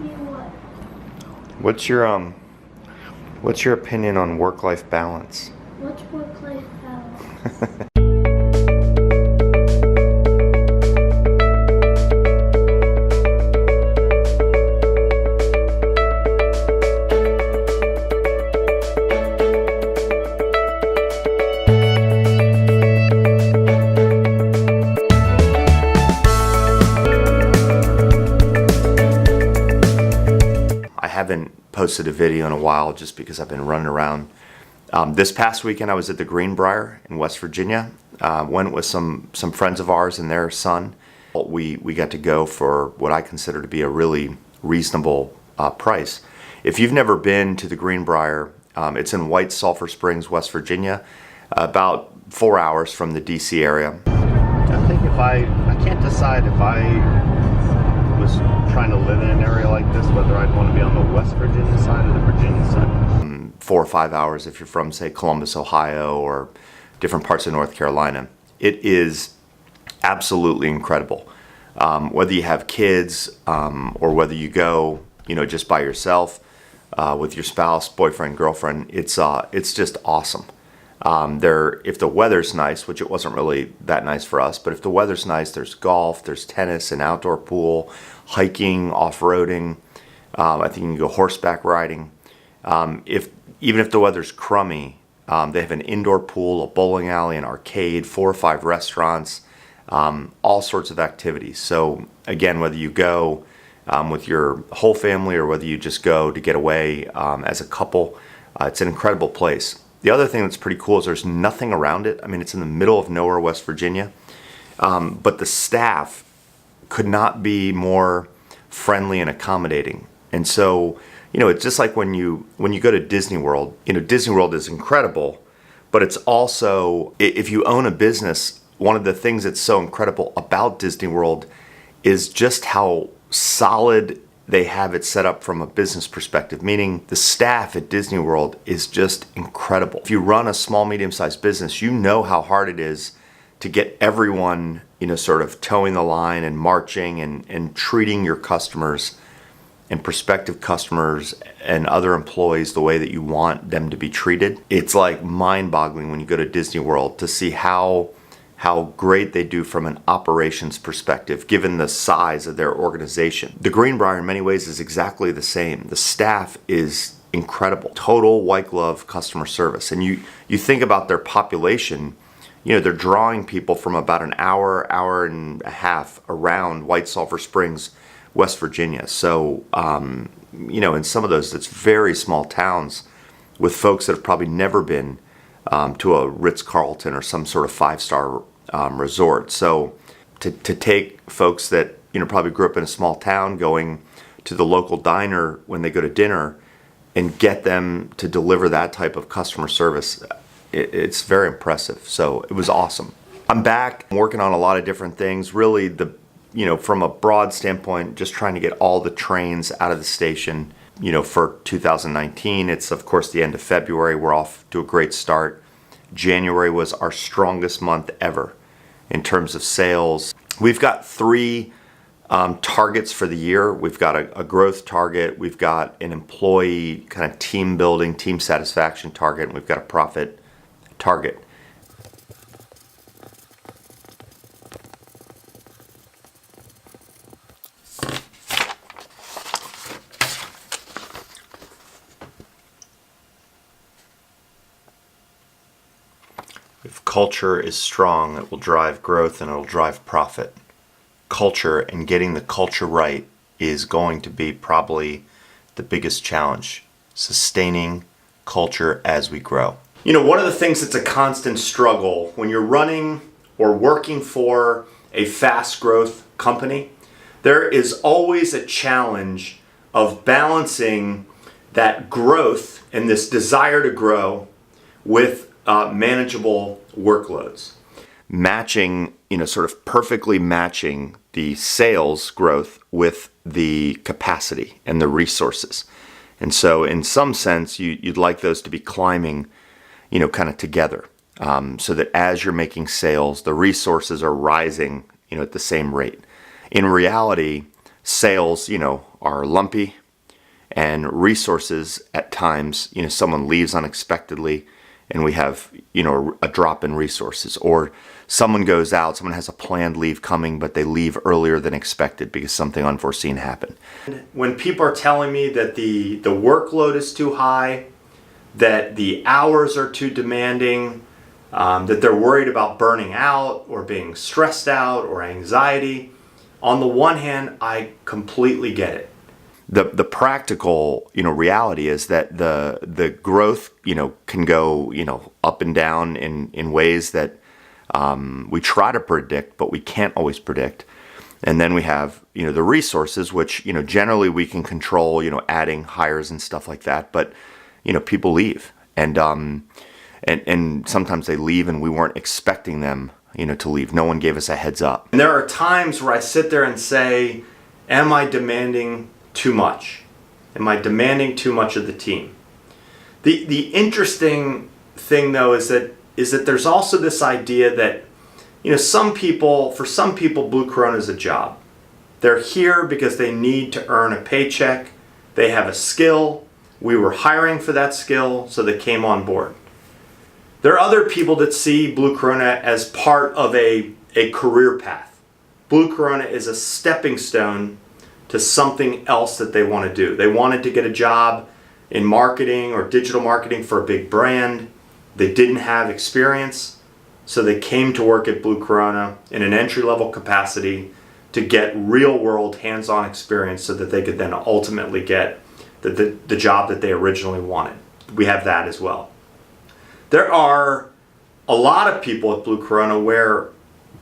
You what? What's your opinion on work-life balance? What's work-life balance? I haven't posted a video in a while just because I've been running around. This past weekend I was at the Greenbrier in West Virginia. Went with some friends of ours and their son. We got to go for what I consider to be a really reasonable price. If you've never been to the Greenbrier, it's in White Sulphur Springs, West Virginia, about 4 hours from the DC area. I think I can't decide if I was trying to live in an area like this, whether I'd want to be on the West Virginia side or the Virginia side. 4 or 5 hours if you're from, say, Columbus, Ohio, or different parts of North Carolina. It is absolutely incredible. Whether you have kids or whether you go, just by yourself with your spouse, boyfriend, girlfriend, it's just awesome. If the weather's nice, which it wasn't really that nice for us, but if the weather's nice, there's golf, there's tennis, an outdoor pool, hiking, off-roading. I think you can go horseback riding. Even if the weather's crummy, they have an indoor pool, a bowling alley, an arcade, 4 or 5 restaurants, all sorts of activities. So again, whether you go with your whole family or whether you just go to get away as a couple, it's an incredible place. The other thing that's pretty cool is there's nothing around it. I mean, it's in the middle of nowhere, West Virginia, but the staff could not be more friendly and accommodating. And so, it's just like when you go to Disney World. Disney World is incredible, but it's also, if you own a business, one of the things that's so incredible about Disney World is just how solid they have it set up from a business perspective, meaning the staff at Disney World is just incredible. If you run a small, medium-sized business, you know how hard it is to get everyone, sort of towing the line and marching and treating your customers and prospective customers and other employees the way that you want them to be treated. It's like mind-boggling when you go to Disney World to see how great they do from an operations perspective, given the size of their organization. The Greenbrier in many ways is exactly the same. The staff is incredible. Total white glove customer service. And you think about their population, they're drawing people from about an hour and a half around White Sulphur Springs, West Virginia. So, in some of those, it's very small towns with folks that have probably never been to a Ritz-Carlton or some sort of 5-star resort. So to take folks that probably grew up in a small town going to the local diner when they go to dinner and get them to deliver that type of customer service, it's very impressive. So it was awesome. I'm back. I'm working on a lot of different things. Really, from a broad standpoint, just trying to get all the trains out of the station for 2019. It's, of course, the end of February. We're off to a great start. January was our strongest month ever in terms of sales. We've got 3 targets for the year. We've got a growth target. We've got an employee kind of team building, team satisfaction target, and we've got a profit target. If culture is strong, it will drive growth and it'll drive profit. Culture and getting the culture right is going to be probably the biggest challenge. Sustaining culture as we grow. One of the things that's a constant struggle when you're running or working for a fast growth company, there is always a challenge of balancing that growth and this desire to grow with manageable workloads. Matching, sort of perfectly matching the sales growth with the capacity and the resources. And so in some sense, you'd like those to be climbing, kind of together, so that as you're making sales, the resources are rising, at the same rate. In reality, sales, are lumpy, and resources at times, someone leaves unexpectedly and we have, a drop in resources, or someone goes out, someone has a planned leave coming, but they leave earlier than expected because something unforeseen happened. When people are telling me that the workload is too high, that the hours are too demanding, that they're worried about burning out or being stressed out or anxiety, on the one hand, I completely get it. The practical, reality is that the growth, can go, up and down in ways that we try to predict, but we can't always predict. And then we have, the resources, which, generally we can control, adding hires and stuff like that. But, people leave, and sometimes they leave and we weren't expecting them, to leave. No one gave us a heads up. And there are times where I sit there and say, am I demanding too much? Am I demanding too much of the team? The interesting thing though is that there's also this idea that, for some people, Blue Corona is a job. They're here because they need to earn a paycheck. They have a skill. We were hiring for that skill, so they came on board. There are other people that see Blue Corona as part of a career path. Blue Corona is a stepping stone to something else that they want to do. They wanted to get a job in marketing or digital marketing for a big brand. They didn't have experience, so they came to work at Blue Corona in an entry-level capacity to get real-world hands-on experience so that they could then ultimately get the job that they originally wanted. We have that as well. There are a lot of people at Blue Corona where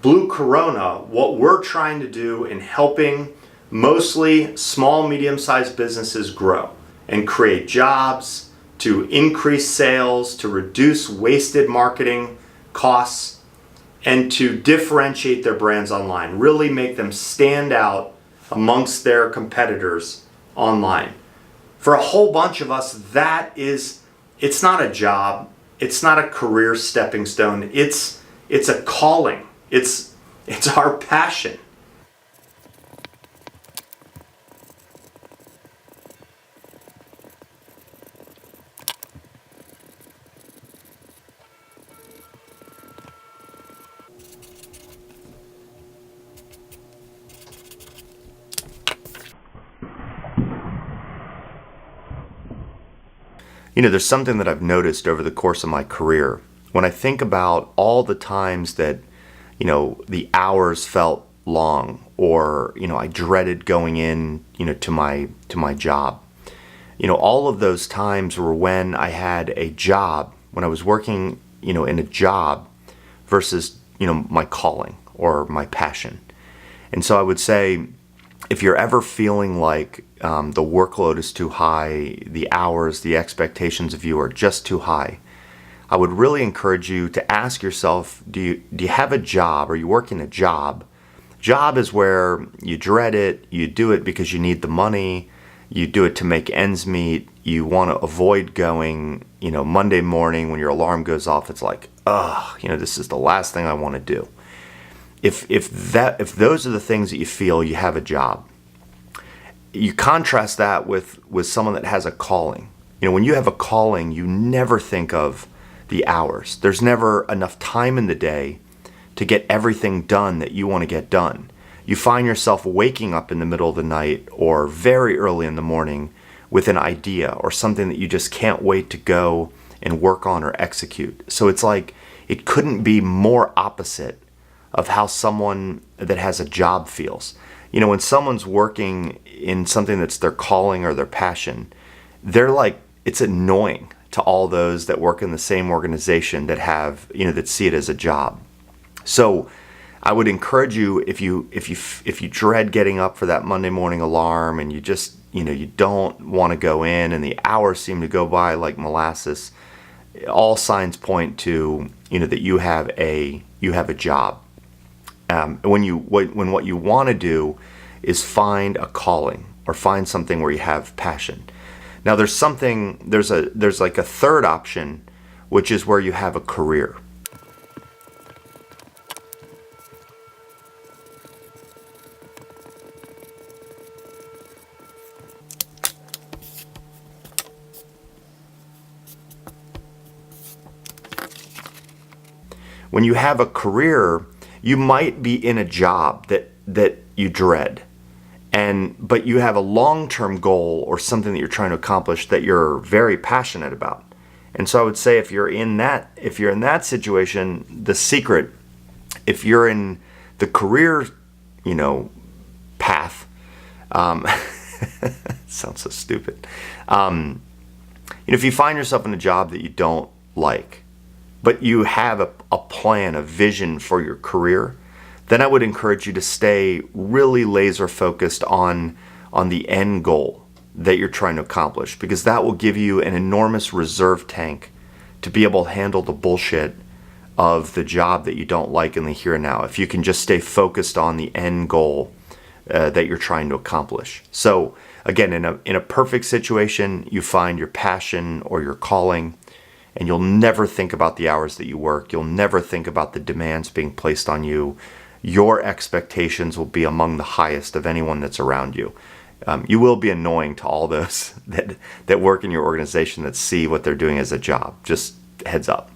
Blue Corona, what we're trying to do in helping mostly small, medium-sized businesses grow and create jobs, to increase sales, to reduce wasted marketing costs, and to differentiate their brands online, really make them stand out amongst their competitors online. For a whole bunch of us, it's not a job, it's not a career stepping stone, it's a calling, it's our passion. There's something that I've noticed over the course of my career. When I think about all the times that, the hours felt long, or, I dreaded going in, to my job. All of those times were when I had a job, when I was working, in a job versus, my calling or my passion. And so I would say, if you're ever feeling like the workload is too high, the hours, the expectations of you are just too high, I would really encourage you to ask yourself, do you have a job? Are you working a job? Job is where you dread it, you do it because you need the money, you do it to make ends meet, you want to avoid going, Monday morning when your alarm goes off, it's like, this is the last thing I want to do. If those are the things that you feel, you have a job. You contrast that with someone that has a calling. When you have a calling, you never think of the hours. There's never enough time in the day to get everything done that you want to get done. You find yourself waking up in the middle of the night or very early in the morning with an idea or something that you just can't wait to go and work on or execute. So it's like it couldn't be more opposite of how someone that has a job feels. When someone's working in something that's their calling or their passion, they're like, it's annoying to all those that work in the same organization that have, that see it as a job. So I would encourage you, if you dread getting up for that Monday morning alarm and you just, you don't want to go in and the hours seem to go by like molasses, all signs point to, that you have a job. When what you want to do is find a calling or find something where you have passion. Now there's like a third option, which is where you have a career. when you have a career, you might be in a job that you dread, but you have a long-term goal or something that you're trying to accomplish that you're very passionate about. And so I would say if you're in that situation, the secret, if you're in the career, path, sounds so stupid. If you find yourself in a job that you don't like, but you have a plan, a vision for your career, then I would encourage you to stay really laser focused on the end goal that you're trying to accomplish, because that will give you an enormous reserve tank to be able to handle the bullshit of the job that you don't like in the here and now, if you can just stay focused on the end goal that you're trying to accomplish. So again, in a perfect situation, you find your passion or your calling, and you'll never think about the hours that you work. You'll never think about the demands being placed on you. Your expectations will be among the highest of anyone that's around you. You will be annoying to all those that work in your organization that see what they're doing as a job. Just heads up.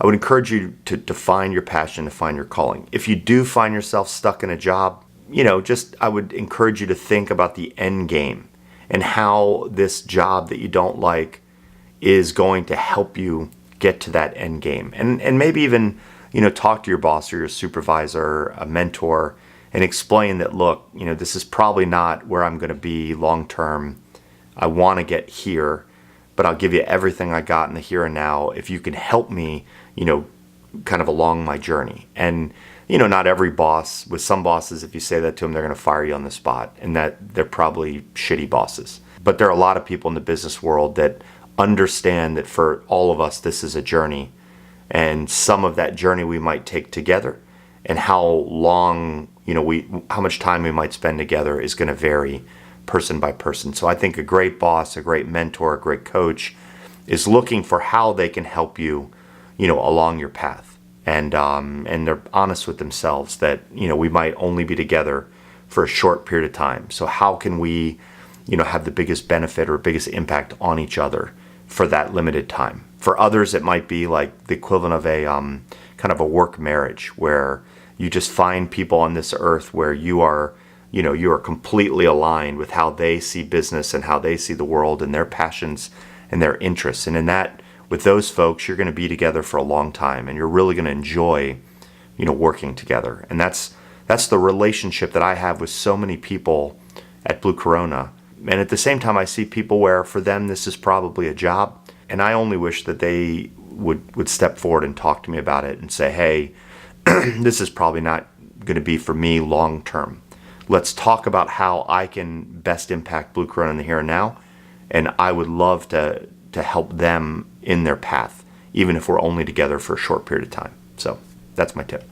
I would encourage you to find your passion, to find your calling. If you do find yourself stuck in a job, I would encourage you to think about the end game and how this job that you don't like is going to help you get to that end game. And maybe even, talk to your boss or your supervisor, a mentor, and explain that, look, this is probably not where I'm going to be long term. I want to get here, but I'll give you everything I got in the here and now if you can help me, kind of along my journey. And not every boss, with some bosses, if you say that to them, they're going to fire you on the spot, and that they're probably shitty bosses. But there are a lot of people in the business world that understand that for all of us, this is a journey, and some of that journey we might take together, and how long, how much time we might spend together is going to vary person by person. So I think a great boss, a great mentor, a great coach is looking for how they can help you, along your path. And they're honest with themselves that, we might only be together for a short period of time. So how can we, have the biggest benefit or biggest impact on each other for that limited time? For others, it might be like the equivalent of a kind of a work marriage, where you just find people on this earth where you are completely aligned with how they see business and how they see the world and their passions and their interests. And with those folks, you're going to be together for a long time, and you're really going to enjoy, working together. And that's the relationship that I have with so many people at Blue Corona. And at the same time, I see people where for them this is probably a job, and I only wish that they would step forward and talk to me about it and say, hey, this is probably not going to be for me long term. Let's talk about how I can best impact Blue Corona in the here and now, and I would love to help them in their path, even if we're only together for a short period of time. So that's my tip.